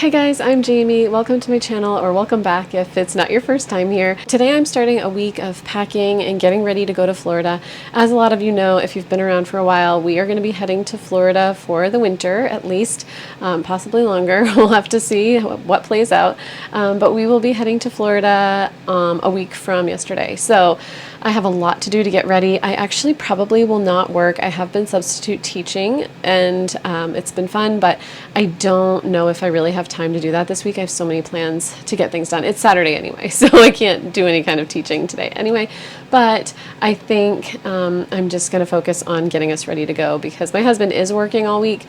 Hey guys, I'm Jamie. Welcome to my channel, or welcome back if it's not your first time here. Today I'm starting a week of packing and getting ready to go to Florida. As a lot of you know, if you've been around for a while, we are going to be heading to Florida for the winter, at least, possibly longer. We'll have to see what plays out. But we will be heading to Florida a week from yesterday. So I have a lot to do to get ready. I actually probably will not work. I have been substitute teaching and it's been fun, but I don't know if I really have time to do that this week. I have so many plans to get things done. It's Saturday anyway, so I can't do any kind of teaching today anyway. But I think I'm just going to focus on getting us ready to go because my husband is working all week.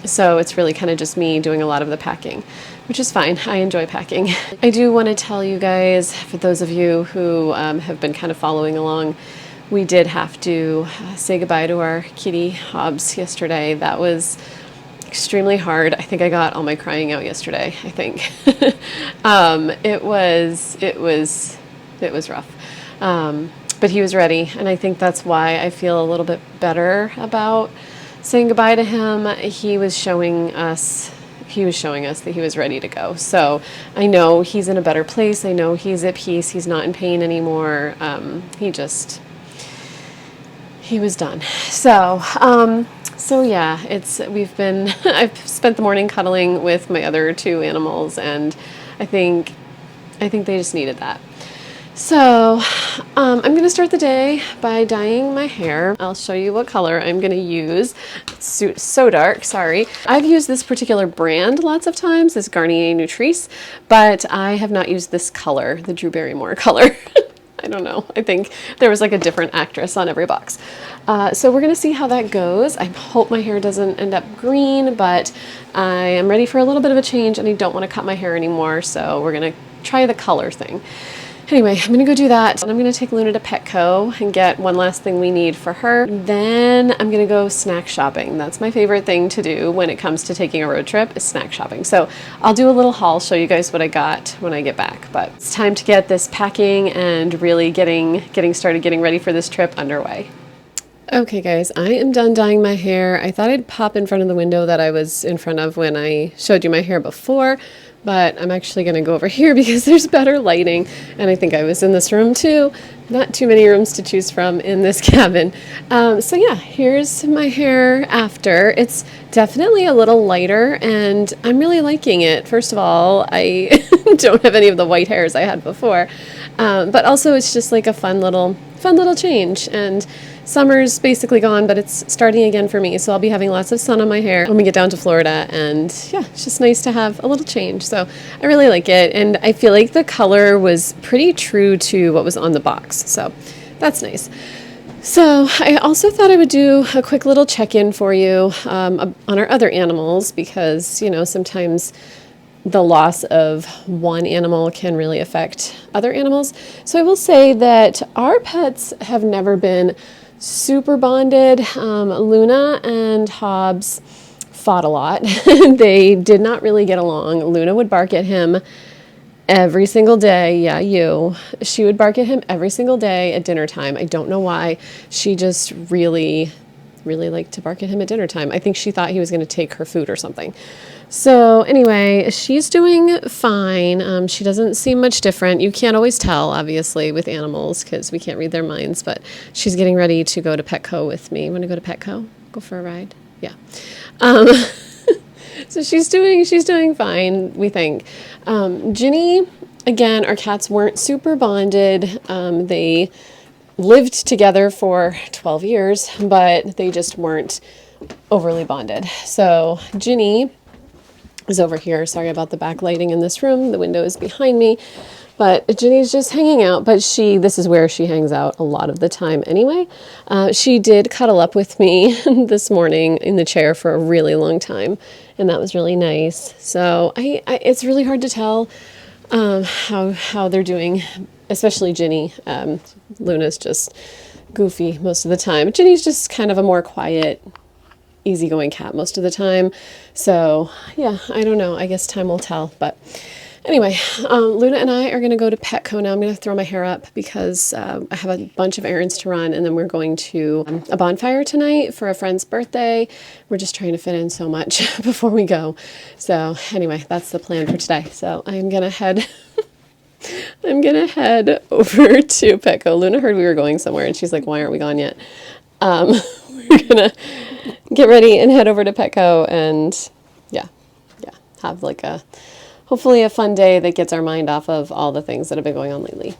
So it's really kind of just me doing a lot of the packing, which is fine. I enjoy packing. I do want to tell you guys, for those of you who have been kind of following along, we did have to say goodbye to our kitty Hobbs yesterday. That was extremely hard. I think I got all my crying out yesterday, I think. It was rough. But he was ready, and I think that's why I feel a little bit better about saying goodbye to him. He was showing us that he was ready to go. So I know he's in a better place. I know he's at peace. He's not in pain anymore. He was done. So yeah, I've spent the morning cuddling with my other two animals, and I think they just needed that. So I'm going to start the day by dyeing my hair. I'll show you what color I'm going to use. It's so dark, sorry. I've used this particular brand lots of times, this Garnier Nutrice, but I have not used this color, the Drew Barrymore color. I don't know. I think there was like a different actress on every box. So we're going to see how that goes. I hope my hair doesn't end up green, but I am ready for a little bit of a change and I don't want to cut my hair anymore. So we're going to try the color thing. Anyway, I'm going to go do that. And I'm going to take Luna to Petco and get one last thing we need for her. Then I'm going to go snack shopping. That's my favorite thing to do when it comes to taking a road trip, is snack shopping. So I'll do a little haul, show you guys what I got when I get back. But it's time to get this packing and really getting started, getting ready for this trip underway. Okay guys, I am done dyeing my hair. I thought I'd pop in front of the window that I was in front of when I showed you my hair before, but I'm actually going to go over here because there's better lighting, and I think I was in this room too. Not too many rooms to choose from in this cabin. So yeah, here's my hair after. It's definitely a little lighter, and I'm really liking it. First of all, I don't have any of the white hairs I had before, but also it's just like a fun little change. And summer's basically gone, but it's starting again for me, so I'll be having lots of sun on my hair when we get down to Florida, and yeah, it's just nice to have a little change. So I really like it, and I feel like the color was pretty true to what was on the box, so that's nice. So I also thought I would do a quick little check-in for you on our other animals, because, you know, sometimes the loss of one animal can really affect other animals. So I will say that our pets have never been super bonded. Luna and Hobbs fought a lot. They did not really get along. Luna would bark at him every single day. Yeah, she would bark at him every single day at dinner time. I don't know why. She just really liked to bark at him at dinner time. I think she thought he was going to take her food or something. So anyway, she's doing fine. She doesn't seem much different. You can't always tell, obviously, with animals because we can't read their minds, but she's getting ready to go to Petco with me. Want to go to Petco? Go for a ride? Yeah. So she's doing fine, we think. Ginny, again, our cats weren't super bonded. They lived together for 12 years, but they just weren't overly bonded. So Ginny is over here. Sorry about the backlighting in this room. The window is behind me, but Ginny's just hanging out, but this is where she hangs out a lot of the time anyway. She did cuddle up with me this morning in the chair for a really long time, and that was really nice. So it's really hard to tell how they're doing, especially Ginny. Luna's just goofy most of the time. Ginny's just kind of a more quiet, easygoing cat most of the time. So yeah, I don't know. I guess time will tell. But Anyway, Luna and I are going to go to Petco now. I'm going to throw my hair up because I have a bunch of errands to run, and then we're going to a bonfire tonight for a friend's birthday. We're just trying to fit in so much before we go. So anyway, that's the plan for today. So I'm going to head... I'm going to head over to Petco. Luna heard we were going somewhere, and she's like, why aren't we gone yet? We're going to get ready and head over to Petco and, yeah, have like hopefully a fun day that gets our mind off of all the things that have been going on lately.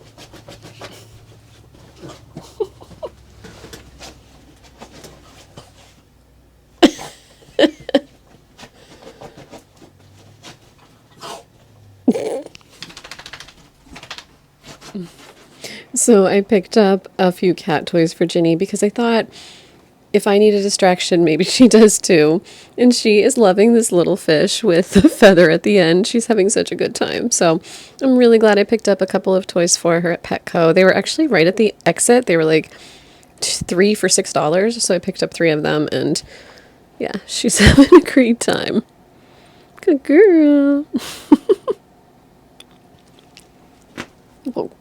So I picked up a few cat toys for Ginny because I thought if I need a distraction, maybe she does too. And she is loving this little fish with a feather at the end. She's having such a good time. So I'm really glad I picked up a couple of toys for her at Petco. They were actually right at the exit. They were like 3 for $6. So I picked up 3 of them, and yeah, she's having a great time. Good girl. Whoa.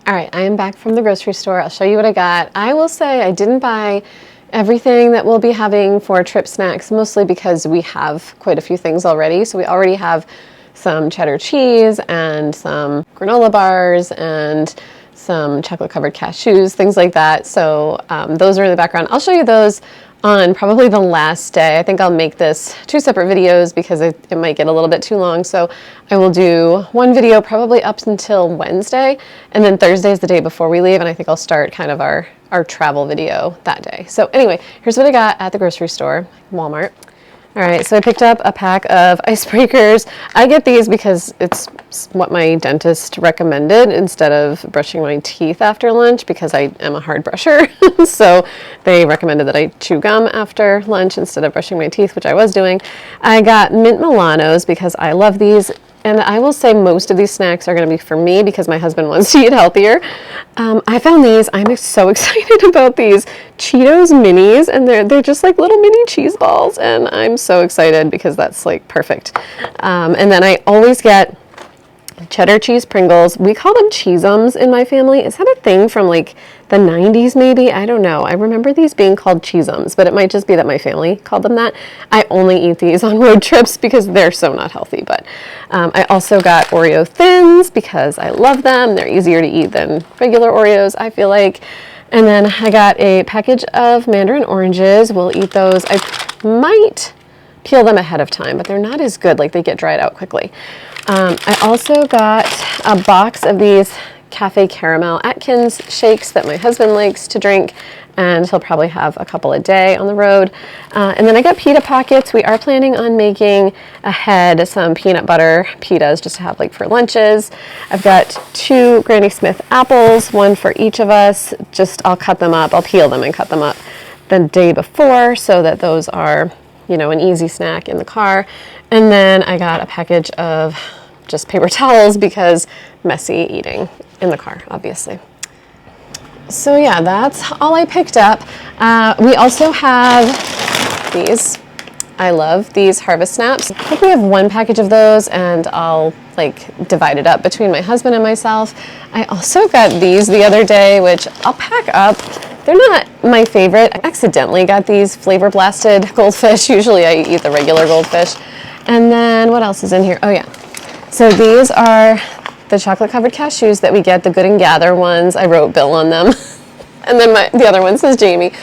All right, I am back from the grocery store. I'll show you what I got. I will say I didn't buy everything that we'll be having for trip snacks, mostly because we have quite a few things already. So we already have some cheddar cheese and some granola bars and some chocolate covered cashews, things like that. So those are in the background. I'll show you those on probably the last day. I think I'll make this 2 separate videos because it might get a little bit too long. So I will do one video probably up until Wednesday, and then Thursday is the day before we leave, and I think I'll start kind of our travel video that day. So anyway, here's what I got at the grocery store, Walmart. All right, so I picked up a pack of icebreakers. I get these because it's what my dentist recommended instead of brushing my teeth after lunch, because I am a hard brusher. So they recommended that I chew gum after lunch instead of brushing my teeth, which I was doing. I got mint Milanos because I love these. And I will say most of these snacks are going to be for me because my husband wants to eat healthier. I found these. I'm so excited about these Cheetos minis, and they're just like little mini cheese balls, and I'm so excited because that's like perfect. And then I always get cheddar cheese Pringles. We call them Cheezums in my family. Is that a thing from like the 90s maybe? I don't know. I remember these being called Cheezums, but it might just be that my family called them that. I only eat these on road trips because they're so not healthy. But I also got Oreo Thins because I love them. They're easier to eat than regular Oreos, I feel like. And then I got a package of mandarin oranges. We'll eat those. I might peel them ahead of time, but they're not as good. Like, they get dried out quickly. I also got a box of these Cafe Caramel Atkins shakes that my husband likes to drink, and he'll probably have a couple a day on the road. And then I got pita pockets. We are planning on making ahead some peanut butter pitas just to have like for lunches. I've got 2 Granny Smith apples, 1 for each of us. I'll cut them up. I'll peel them and cut them up the day before so that those are, you know, an easy snack in the car. And then I got a package of just paper towels because messy eating in the car, obviously. So yeah, that's all I picked up. We also have these. I love these Harvest Snaps. I think we have 1 package of those, and I'll like divide it up between my husband and myself. I also got these the other day, which I'll pack up. They're not my favorite. I accidentally got these flavor blasted goldfish. Usually I eat the regular goldfish. And then what else is in here? Oh yeah. So these are the chocolate covered cashews that we get, the Good and Gather ones. I wrote Bill on them. And then the other one says Jamie.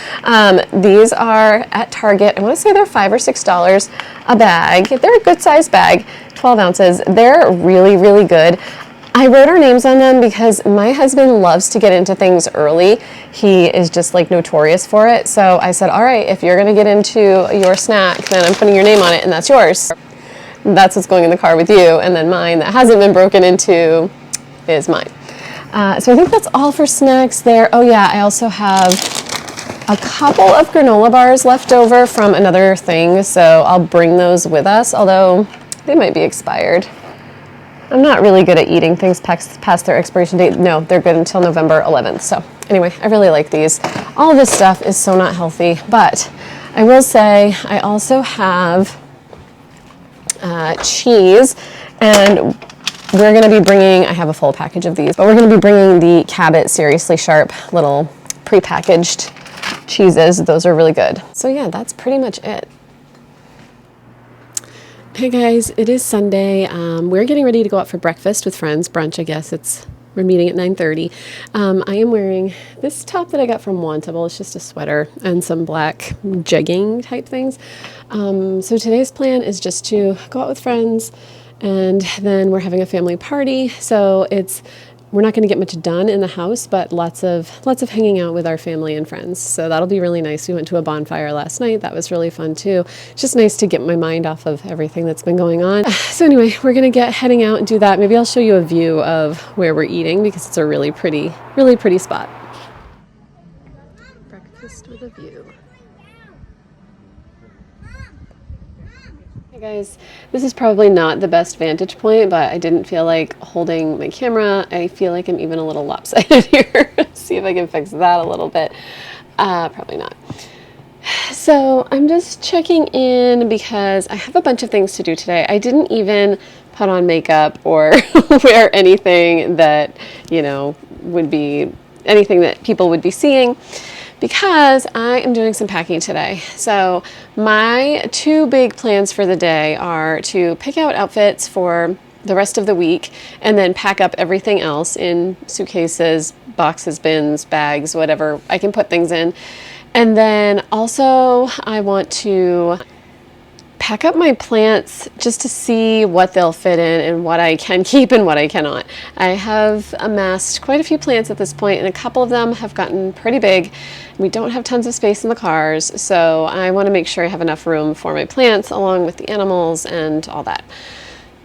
These are at Target. I want to say they're $5 or $6 a bag. They're a good sized bag, 12 ounces. They're really, really good. I wrote our names on them because my husband loves to get into things early. He is just like notorious for it. So I said, all right, if you're going to get into your snack, then I'm putting your name on it and that's yours. That's what's going in the car with you. And then mine that hasn't been broken into is mine. So I think that's all for snacks there. Oh yeah, I also have a couple of granola bars left over from another thing, so I'll bring those with us, although they might be expired. I'm not really good at eating things past their expiration date. No, they're good until November 11th. So anyway, I really like these. All of this stuff is so not healthy, but I will say I also have cheese, and we're going to be bringing, I have a full package of these, but we're going to be bringing the Cabot Seriously Sharp little prepackaged cheeses. Those are really good. So yeah, that's pretty much it. Hey guys, it is Sunday. We're getting ready to go out for breakfast with friends, brunch I guess. We're meeting at 9:30. I am wearing this top that I got from Wantable. It's just a sweater and some black jegging type things. So today's plan is just to go out with friends, and then we're having a family party. So we're not going to get much done in the house, but lots of hanging out with our family and friends. So that'll be really nice. We went to a bonfire last night. That was really fun too. It's just nice to get my mind off of everything that's been going on. So anyway, we're going to get heading out and do that. Maybe I'll show you a view of where we're eating because it's a really pretty spot. Breakfast with a view. Hey guys, this is probably not the best vantage point, but I didn't feel like holding my camera. I feel like I'm even a little lopsided here. See if I can fix that a little bit. Probably not. So I'm just checking in because I have a bunch of things to do today. I didn't even put on makeup or wear anything that, would be anything that people would be seeing, because I am doing some packing today. So my two big plans for the day are to pick out outfits for the rest of the week and then pack up everything else in suitcases, boxes, bins, bags, whatever I can put things in. And then also I want to pack up my plants just to see what they'll fit in and what I can keep and what I cannot. I have amassed quite a few plants at this point, and a couple of them have gotten pretty big. We don't have tons of space in the cars, so I want to make sure I have enough room for my plants along with the animals and all that.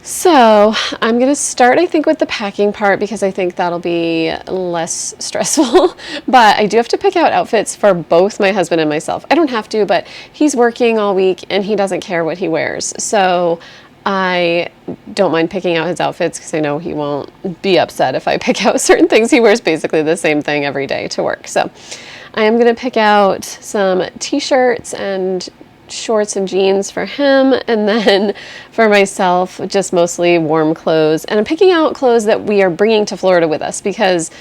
So I'm going to start, I think, with the packing part because I think that'll be less stressful. But I do have to pick out outfits for both my husband and myself. I don't have to, but he's working all week and he doesn't care what he wears. So I don't mind picking out his outfits because I know he won't be upset if I pick out certain things. He wears basically the same thing every day to work. So I am going to pick out some t-shirts and shorts and jeans for him, and then for myself just mostly warm clothes. And I'm picking out clothes that we are bringing to Florida with us because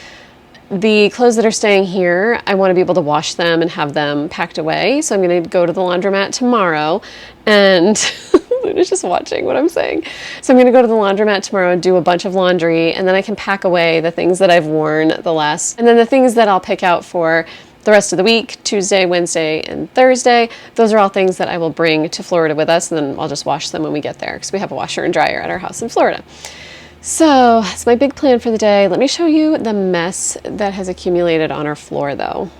the clothes that are staying here, I want to be able to wash them and have them packed away. So I'm going to go to the laundromat tomorrow, and Luna's just watching what I'm saying. So I'm going to go to the laundromat tomorrow and do a bunch of laundry, and then I can pack away the things that I've worn and then the things that I'll pick out for the rest of the week, Tuesday, Wednesday, and Thursday. Those are all things that I will bring to Florida with us, and then I'll just wash them when we get there because we have a washer and dryer at our house in Florida. So that's my big plan for the day. Let me show you the mess that has accumulated on our floor though.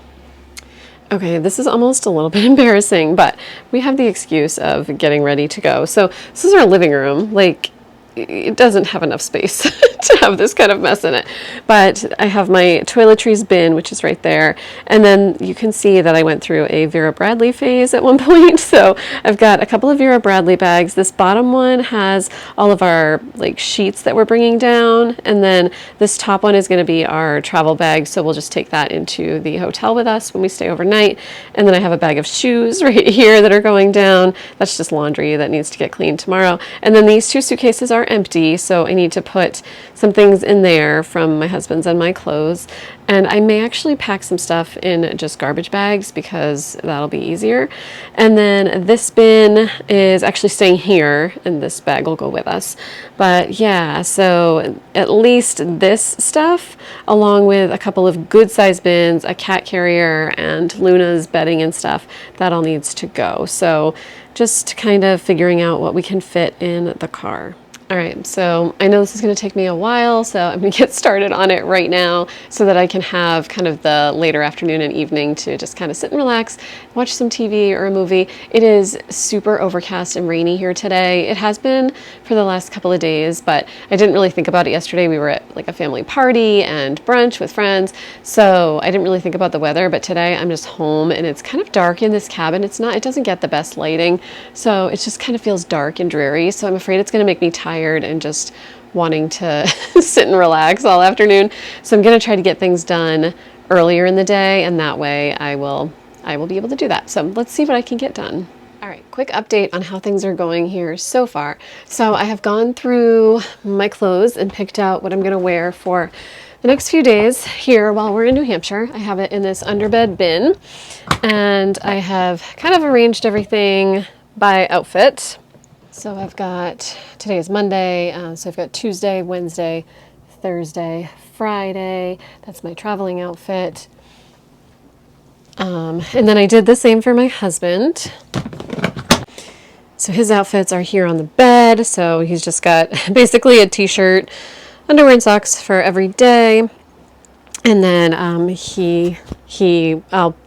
Okay, this is almost a little bit embarrassing, but we have the excuse of getting ready to go. So this is our living room. Like, it doesn't have enough space to have this kind of mess in it. But I have my toiletries bin, which is right there. And then you can see that I went through a Vera Bradley phase at one point. So I've got a couple of Vera Bradley bags. This bottom one has all of our sheets that we're bringing down. And then this top one is going to be our travel bag. So we'll just take that into the hotel with us when we stay overnight. And then I have a bag of shoes right here that are going down. That's just laundry that needs to get cleaned tomorrow. And then these two suitcases are empty, so I need to put some things in there from my husband's and my clothes. And I may actually pack some stuff in just garbage bags because that'll be easier. And then this bin is actually staying here, and this bag will go with us. But yeah, so at least this stuff, along with a couple of good sized bins, a cat carrier, and Luna's bedding and stuff, that all needs to go. So just kind of figuring out what we can fit in the car. All right, so I know this is going to take me a while, so I'm going to get started on it right now so that I can have kind of the later afternoon and evening to just kind of sit and relax, watch some TV or a movie. It is super overcast and rainy here today. It has been for the last couple of days, but I didn't really think about it yesterday. We were at like a family party and brunch with friends, so I didn't really think about the weather, but today I'm just home and it's kind of dark in this cabin. It doesn't get the best lighting, so it just kind of feels dark and dreary, so I'm afraid it's going to make me tired and just wanting to sit and relax all afternoon. So I'm going to try to get things done earlier in the day, and that way I will be able to do that. So let's see what I can get done. All right, quick update on how things are going here so far. So I have gone through my clothes and picked out what I'm going to wear for the next few days here while we're in New Hampshire. I have it in this underbed bin, and I have kind of arranged everything by outfit. So I've got, today is Monday, so I've got Tuesday, Wednesday, Thursday, Friday. That's my traveling outfit. And then I did the same for my husband. So his outfits are here on the bed. So he's just got basically a t-shirt, underwear and socks for every day. And then I'll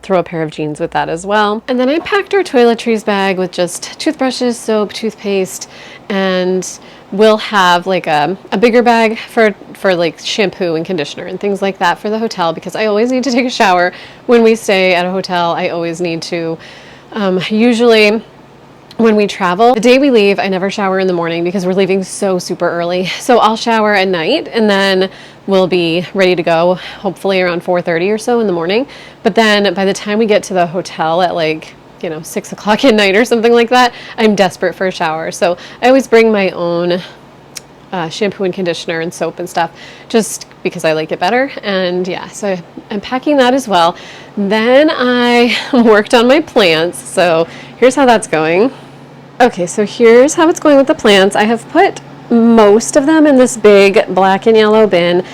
throw a pair of jeans with that as well. And then I packed our toiletries bag with just toothbrushes, soap, toothpaste, and we'll have like a bigger bag for like shampoo and conditioner and things like that for the hotel, because I always need to take a shower when we stay at a hotel. I always need to, usually when we travel, the day we leave, I never shower in the morning because we're leaving so super early. So I'll shower at night and then we'll be ready to go, hopefully around 4:30 or so in the morning. But then by the time we get to the hotel at like, 6 o'clock at night or something like that, I'm desperate for a shower. So I always bring my own shampoo and conditioner and soap and stuff just because I like it better. And yeah, so I'm packing that as well. Then I worked on my plants. So here's how that's going. Okay, so here's how it's going with the plants. I have put most of them in this big black and yellow bin.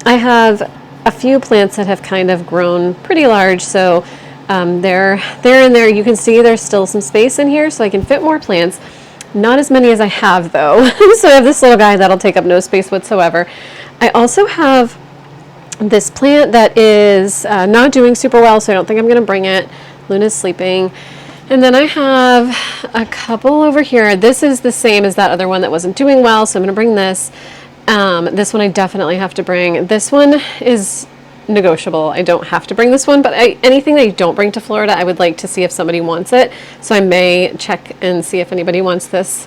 I have a few plants that have kind of grown pretty large, so they're in there. You can see there's still some space in here, so I can fit more plants. Not as many as I have, though. So I have this little guy that'll take up no space whatsoever. I also have this plant that is not doing super well, so I don't think I'm going to bring it. Luna's sleeping. And then I have a couple over here. This is the same as that other one that wasn't doing well, so I'm going to bring this. This one I definitely have to bring. This one is negotiable. I don't have to bring this one, but anything that I don't bring to Florida, I would like to see if somebody wants it. So I may check and see if anybody wants this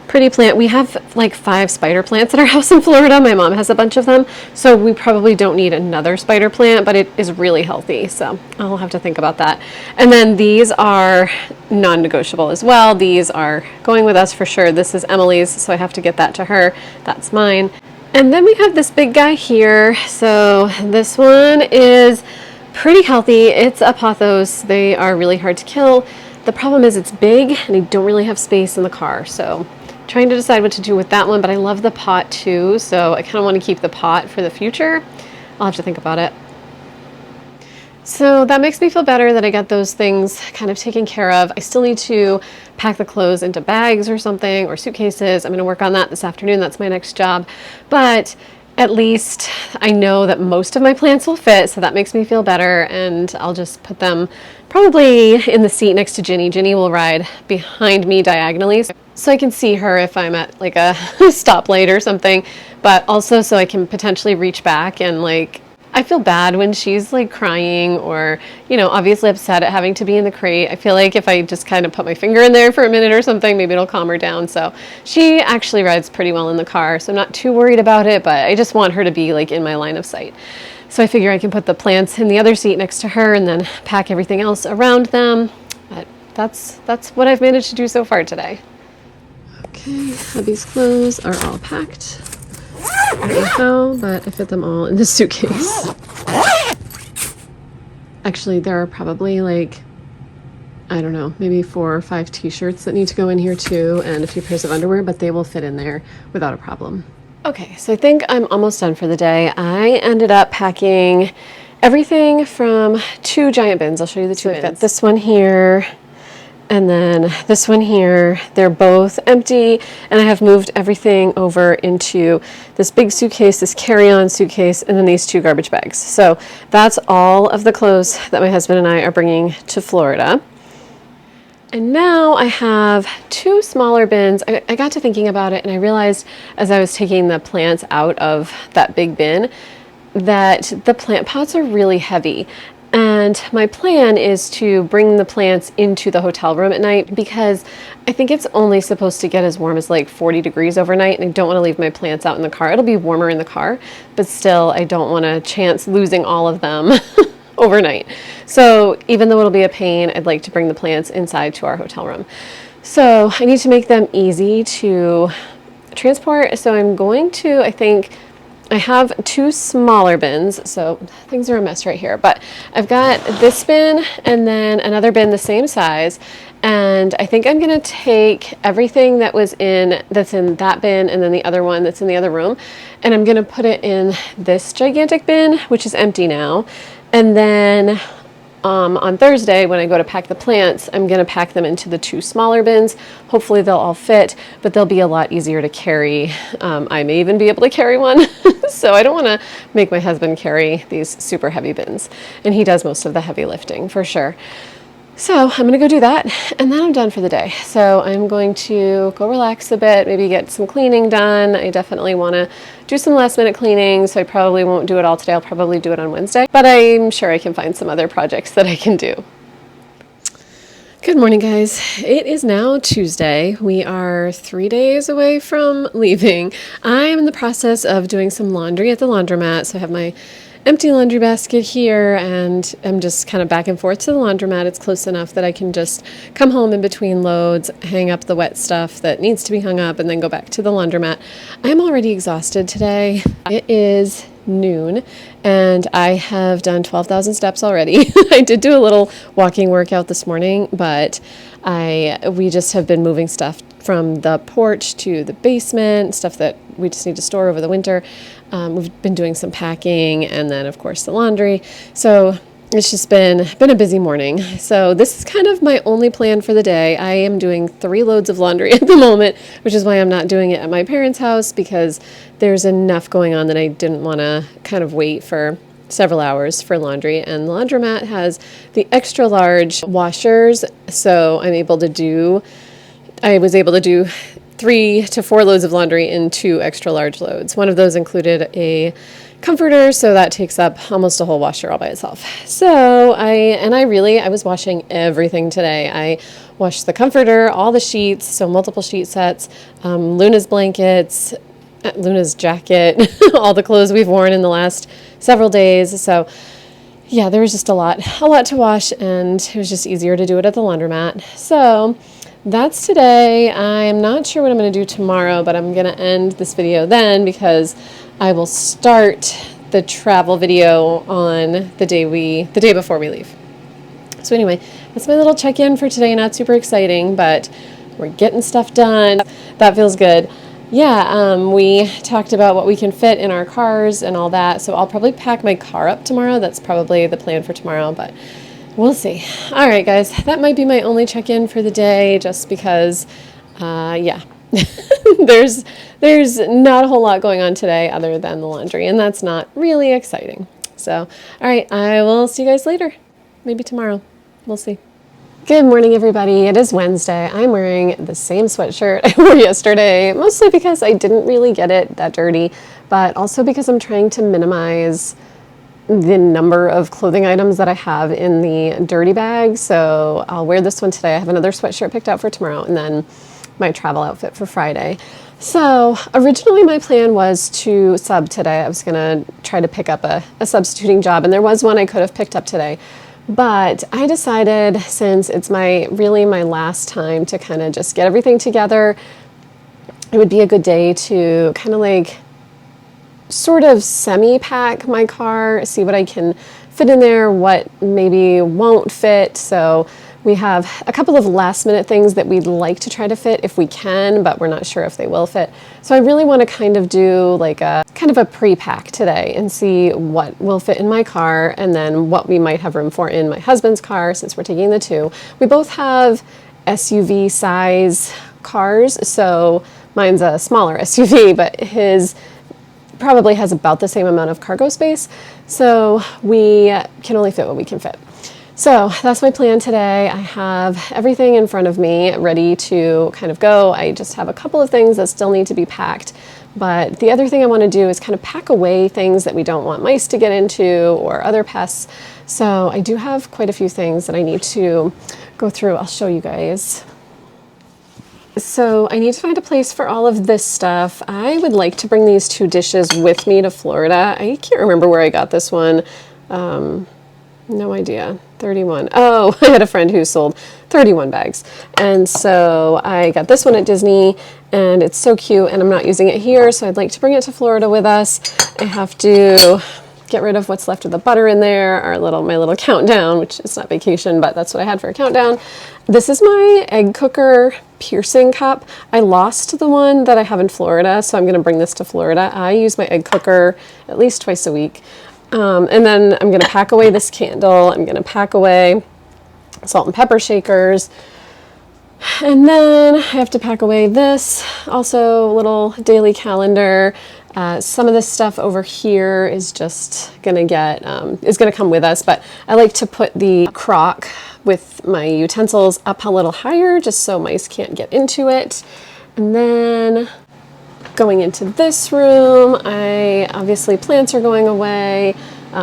pretty plant. We have like 5 spider plants at our house in Florida. My mom has a bunch of them, so we probably don't need another spider plant, but it is really healthy, so I'll have to think about that. And then these are non-negotiable as well. These are going with us for sure. This is Emily's, so I have to get that to her. That's mine. And then we have this big guy here. So this one is pretty healthy. It's a pothos. They are really hard to kill. The problem is it's big and I don't really have space in the car, so trying to decide what to do with that one. But I love the pot too, so I kind of want to keep the pot for the future. I'll have to think about it. So that makes me feel better that I got those things kind of taken care of. I still need to pack the clothes into bags or something, or suitcases. I'm going to work on that this afternoon. That's my next job. But at least I know that most of my plants will fit, so that makes me feel better. And I'll just put them probably in the seat next to Ginny. Ginny will ride behind me diagonally, so I can see her if I'm at like a stoplight or something, but also so I can potentially reach back and like, I feel bad when she's like crying or, obviously upset at having to be in the crate. I feel like if I just kind of put my finger in there for a minute or something, maybe it'll calm her down. So she actually rides pretty well in the car, so I'm not too worried about it, but I just want her to be like in my line of sight. So I figure I can put the plants in the other seat next to her and then pack everything else around them. But that's what I've managed to do so far today. Okay, hubby's clothes are all packed. I don't know how, but I fit them all in this suitcase. Actually, there are probably like, I don't know, maybe 4 or 5 t-shirts that need to go in here too, and a few pairs of underwear, but they will fit in there without a problem. Okay, so I think I'm almost done for the day. I ended up packing everything from 2 giant bins. I'll show you the 2 bins. I've got this one here, And then this one here, they're both empty, and I have moved everything over into this big suitcase, this carry-on suitcase, and then these 2 garbage bags. So that's all of the clothes that my husband and I are bringing to Florida. And now I have 2 smaller bins. I got to thinking about it, and I realized as I was taking the plants out of that big bin that the plant pots are really heavy. And my plan is to bring the plants into the hotel room at night, because I think it's only supposed to get as warm as like 40 degrees overnight, and I don't want to leave my plants out in the car. It'll be warmer in the car, but still I don't want to chance losing all of them overnight. So even though it'll be a pain, I'd like to bring the plants inside to our hotel room. So I need to make them easy to transport. So I'm going to, I think, I have 2 smaller bins, so things are a mess right here, but I've got this bin and then another bin the same size, and I think I'm going to take everything that's in that bin and then the other one that's in the other room, and I'm going to put it in this gigantic bin, which is empty now, and then on Thursday, when I go to pack the plants, I'm going to pack them into the 2 smaller bins. Hopefully they'll all fit, but they'll be a lot easier to carry. I may even be able to carry one. So I don't want to make my husband carry these super heavy bins. And he does most of the heavy lifting for sure. So I'm going to go do that, and then I'm done for the day. So I'm going to go relax a bit, maybe get some cleaning done. I definitely want to do some last minute cleaning, so I probably won't do it all today. I'll probably do it on Wednesday, but I'm sure I can find some other projects that I can do. Good morning, guys. It is now Tuesday. We are 3 days away from leaving. I am in the process of doing some laundry at the laundromat, so I have my empty laundry basket here, and I'm just kind of back and forth to the laundromat. It's close enough that I can just come home in between loads, hang up the wet stuff that needs to be hung up, and then go back to the laundromat. I'm already exhausted today. It is noon, and I have done 12,000 steps already. I did do a little walking workout this morning, but we just have been moving stuff from the porch to the basement, stuff that we just need to store over the winter. We've been doing some packing, and then of course the laundry. So it's just been a busy morning. So this is kind of my only plan for the day. I am doing 3 loads of laundry at the moment, which is why I'm not doing it at my parents' house, because there's enough going on that I didn't want to kind of wait for several hours for laundry. And the laundromat has the extra large washers, so I was able to do 3 to 4 loads of laundry in 2 extra large loads. One of those included a comforter, so that takes up almost a whole washer all by itself. So I was washing everything today. I washed the comforter, all the sheets, so multiple sheet sets, Luna's blankets, Luna's jacket, all the clothes we've worn in the last several days. So yeah, there was just a lot to wash, and it was just easier to do it at the laundromat. So that's today. I'm not sure what I'm going to do tomorrow, but I'm going to end this video then, because I will start the travel video on the day before we leave. So anyway, that's my little check-in for today. Not super exciting, but we're getting stuff done. That feels good. Yeah, we talked about what we can fit in our cars and all that, so I'll probably pack my car up tomorrow. That's probably the plan for tomorrow, but we'll see. All right, guys, that might be my only check-in for the day, just because, yeah, there's not a whole lot going on today other than the laundry, and that's not really exciting. So, all right, I will see you guys later. Maybe tomorrow. We'll see. Good morning, everybody. It is Wednesday. I'm wearing the same sweatshirt I wore yesterday, mostly because I didn't really get it that dirty, but also because I'm trying to minimize the number of clothing items that I have in the dirty bag. So I'll wear this one today. I have another sweatshirt picked out for tomorrow, and then my travel outfit for Friday. So originally my plan was to sub today. I was going to try to pick up a substituting job, and there was one I could have picked up today. But I decided, since it's my last time to kind of just get everything together, it would be a good day to kind of like sort of semi-pack my car, see what I can fit in there, what maybe won't fit. So we have a couple of last minute things that we'd like to try to fit if we can, but we're not sure if they will fit. So I really want to kind of do like a kind of a pre-pack today and see what will fit in my car, and then what we might have room for in my husband's car, since we're taking the 2. We both have SUV size cars. So mine's a smaller SUV, but his probably has about the same amount of cargo space. So we can only fit what we can fit. So that's my plan today. I have everything in front of me ready to kind of go. I just have a couple of things that still need to be packed. But the other thing I want to do is kind of pack away things that we don't want mice to get into or other pests. So I do have quite a few things that I need to go through. I'll show you guys. So I need to find a place for all of this stuff. I would like to bring these 2 dishes with me to Florida. I can't remember where I got this one. No idea. 31. Oh, I had a friend who sold 31 bags. And so I got this one at Disney, and it's so cute, and I'm not using it here, so I'd like to bring it to Florida with us. I have to get rid of what's left of the butter in there, my little countdown, which is not vacation, but that's what I had for a countdown. This is my egg cooker piercing cup. I lost the one that I have in Florida, so I'm going to bring this to Florida. I use my egg cooker at least twice a week. And then I'm going to pack away this candle. I'm going to pack away salt and pepper shakers. And then I have to pack away this, also a little daily calendar. Some of this stuff over here is just gonna is gonna come with us, but I like to put the crock with my utensils up a little higher just so mice can't get into it. And then going into this room, obviously plants are going away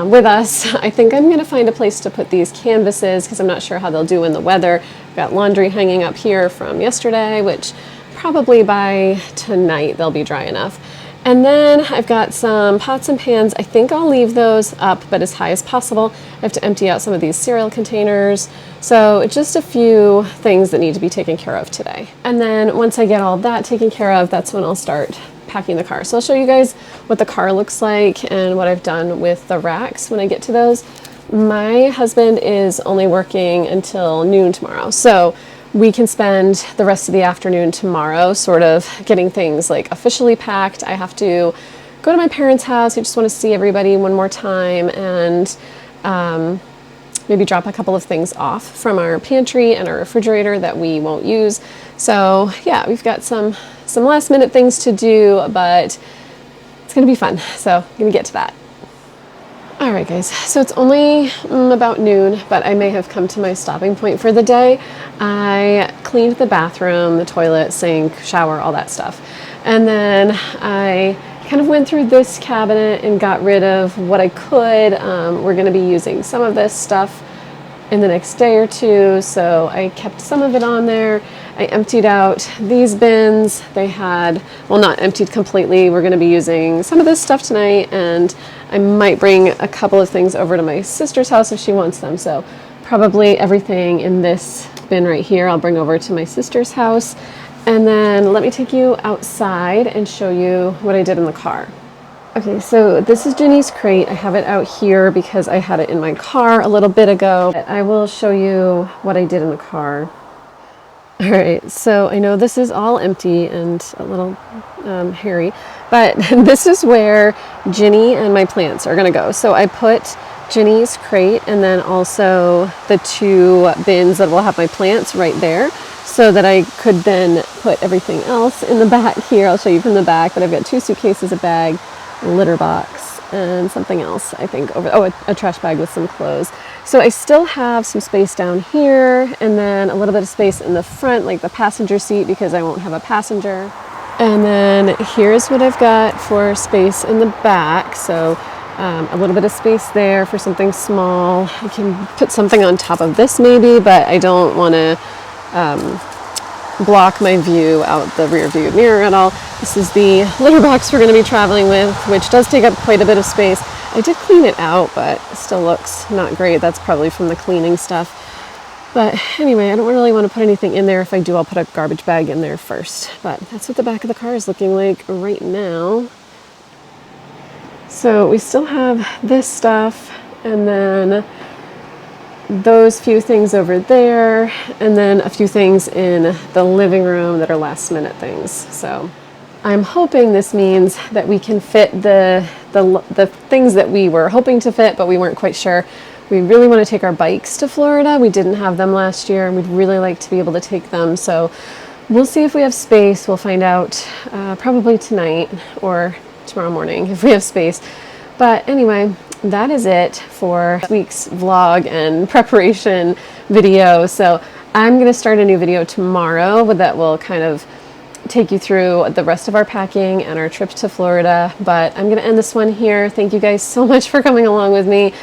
with us. I think I'm gonna find a place to put these canvases because I'm not sure how they'll do in the weather. I've got laundry hanging up here from yesterday, which probably by tonight they'll be dry enough. And then I've got some pots and pans. I think I'll leave those up, but as high as possible. I have to empty out some of these cereal containers. So just a few things that need to be taken care of today. And then once I get all that taken care of, that's when I'll start packing the car. So I'll show you guys what the car looks like and what I've done with the racks when I get to those. My husband is only working until noon tomorrow. So we can spend the rest of the afternoon tomorrow sort of getting things like officially packed. I have to go to my parents' house. I just want to see everybody one more time and maybe drop a couple of things off from our pantry and our refrigerator that we won't use. So yeah, we've got some last minute things to do, but it's going to be fun. So I'm going to get to that. All right, guys, so it's only about noon, but I may have come to my stopping point for the day. I cleaned the bathroom, the toilet, sink, shower, all that stuff. And then I kind of went through this cabinet and got rid of what I could. We're going to be using some of this stuff in the next day or two, so I kept some of it on there. I emptied out these bins. They had, well, not emptied completely. We're going to be using some of this stuff tonight, and I might bring a couple of things over to my sister's house if she wants them. So probably everything in this bin right here I'll bring over to my sister's house. And then let me take you outside and show you what I did in the car. Okay, so this is Ginny's crate. I have it out here because I had it in my car a little bit ago. I will show you what I did in the car. All right, so I know this is all empty and a little hairy, but this is where Ginny and my plants are gonna go. So I put Ginny's crate and then also the 2 bins that will have my plants right there so that I could then put everything else in the back here. I'll show you from the back, but I've got 2 suitcases, a bag, a litter box, and something else, I think, a trash bag with some clothes. So I still have some space down here and then a little bit of space in the front, like the passenger seat, because I won't have a passenger. And then here's what I've got for space in the back. So a little bit of space there for something small. I can put something on top of this maybe, but I don't want to block my view out the rear view mirror at all. This is the litter box we're going to be traveling with, which does take up quite a bit of space. I did clean it out, but it still looks not great. That's probably from the cleaning stuff. But anyway, I don't really want to put anything in there. If I do, I'll put a garbage bag in there first. But that's what the back of the car is looking like right now. So we still have this stuff, and then those few things over there, and then a few things in the living room that are last minute things. So I'm hoping this means that we can fit the things that we were hoping to fit, but we weren't quite sure. We really want to take our bikes to Florida. We didn't have them last year, and we'd really like to be able to take them. So we'll see if we have space. We'll find out probably tonight or tomorrow morning if we have space. But anyway, that is it for this week's vlog and preparation video. So I'm going to start a new video tomorrow that will kind of take you through the rest of our packing and our trip to Florida. But I'm going to end this one here. Thank you guys so much for coming along with me.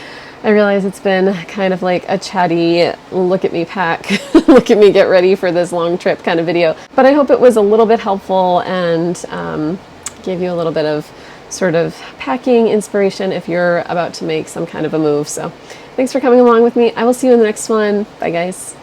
I realize it's been kind of like a chatty, look at me pack, look at me get ready for this long trip kind of video. But I hope it was a little bit helpful and gave you a little bit of sort of packing inspiration if you're about to make some kind of a move. So thanks for coming along with me. I will see you in the next one. Bye guys.